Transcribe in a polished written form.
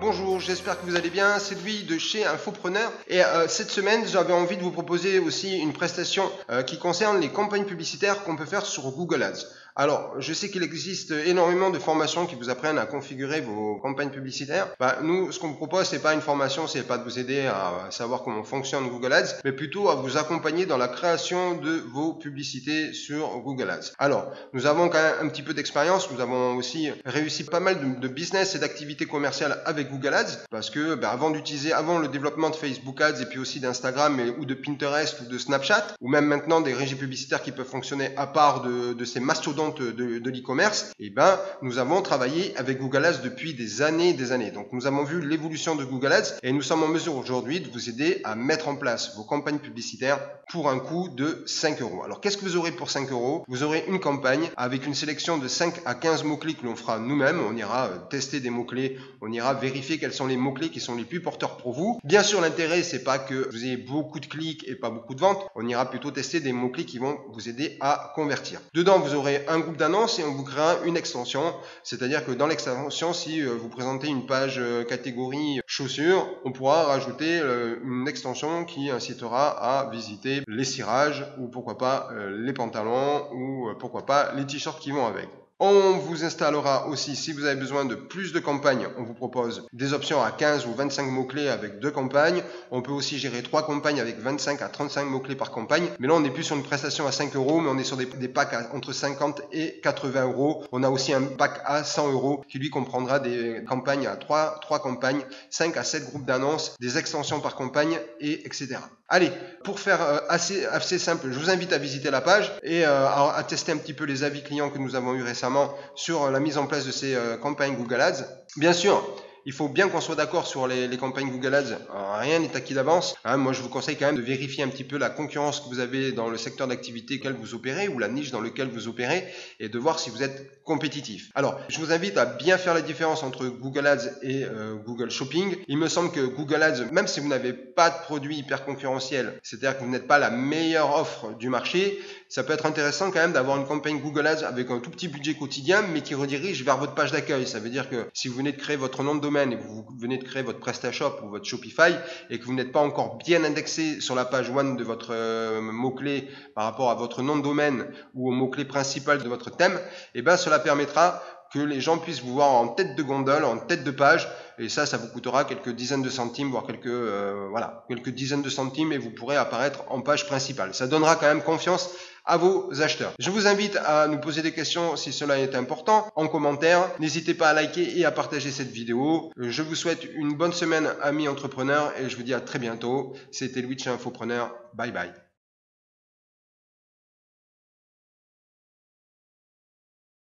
Bonjour, j'espère que vous allez bien, c'est Louis de chez Infopreneur et cette semaine j'avais envie de vous proposer aussi une prestation qui concerne les campagnes publicitaires qu'on peut faire sur Google Ads. Alors, je sais qu'il existe énormément de formations qui vous apprennent à configurer vos campagnes publicitaires. Nous, ce qu'on vous propose, c'est pas une formation, c'est pas de vous aider à savoir comment fonctionne Google Ads, mais plutôt à vous accompagner dans la création de vos publicités sur Google Ads. Alors, nous avons quand même un petit peu d'expérience, nous avons aussi réussi pas mal de business et d'activités commerciales avec Google Ads, parce que avant le développement de Facebook Ads et puis aussi d'Instagram ou de Pinterest ou de Snapchat, ou même maintenant des régies publicitaires qui peuvent fonctionner à part de ces mastodontes de l'e-commerce, nous avons travaillé avec Google Ads depuis des années. Donc nous avons vu l'évolution de Google Ads et nous sommes en mesure aujourd'hui de vous aider à mettre en place vos campagnes publicitaires pour un coût de 5 euros. Alors qu'est-ce que vous aurez pour 5 euros? Vous aurez une campagne avec une sélection de 5 à 15 mots-clés que l'on fera nous-mêmes. On ira tester des mots-clés, on ira vérifier quels sont les mots-clés qui sont les plus porteurs pour vous. Bien sûr, l'intérêt, c'est pas que vous ayez beaucoup de clics et pas beaucoup de ventes. On ira plutôt tester des mots-clés qui vont vous aider à convertir. Dedans, vous aurez un groupe d'annonces et on vous créera une extension. C'est-à-dire que dans l'extension, si vous présentez une page catégorie chaussures, on pourra rajouter une extension qui incitera à visiter les cirages ou pourquoi pas les pantalons ou pourquoi pas les t-shirts qui vont avec. On vous installera aussi, si vous avez besoin de plus de campagnes, on vous propose des options à 15 ou 25 mots-clés avec 2 campagnes. On peut aussi gérer 3 campagnes avec 25 à 35 mots-clés par campagne. Mais là, on n'est plus sur une prestation à 5 euros, mais on est sur des packs entre 50 et 80 euros. On a aussi un pack à 100 euros qui lui comprendra des campagnes à 3 campagnes, 5 à 7 groupes d'annonces, des extensions par campagne, etc. Allez, pour faire assez simple, je vous invite à visiter la page et à tester un petit peu les avis clients que nous avons eu récemment sur la mise en place de ces campagnes Google Ads. Bien sûr, il faut bien qu'on soit d'accord sur les campagnes Google Ads. Rien n'est acquis d'avance. Moi, je vous conseille quand même de vérifier un petit peu la concurrence que vous avez dans le secteur d'activité auquel vous opérez ou la niche dans laquelle vous opérez et de voir si vous êtes compétitif. Alors, je vous invite à bien faire la différence entre Google Ads et Google Shopping. Il me semble que Google Ads, même si vous n'avez pas de produit hyper concurrentiel, c'est-à-dire que vous n'êtes pas la meilleure offre du marché, ça peut être intéressant quand même d'avoir une campagne Google Ads avec un tout petit budget quotidien, mais qui redirige vers votre page d'accueil. Ça veut dire que si vous venez de créer votre nom de domaine et vous venez de créer votre PrestaShop ou votre Shopify et que vous n'êtes pas encore bien indexé sur la page one de votre mot-clé par rapport à votre nom de domaine ou au mot-clé principal de votre thème, cela permettra que les gens puissent vous voir en tête de gondole, en tête de page, et ça vous coûtera quelques dizaines de centimes, voire quelques dizaines de centimes, et vous pourrez apparaître en page principale. Ça donnera quand même confiance à vos acheteurs. Je vous invite à nous poser des questions si cela est important en commentaire. N'hésitez pas à liker et à partager cette vidéo. Je vous souhaite une bonne semaine, amis entrepreneurs, et je vous dis à très bientôt. C'était Louis de chez Infopreneur. Bye bye.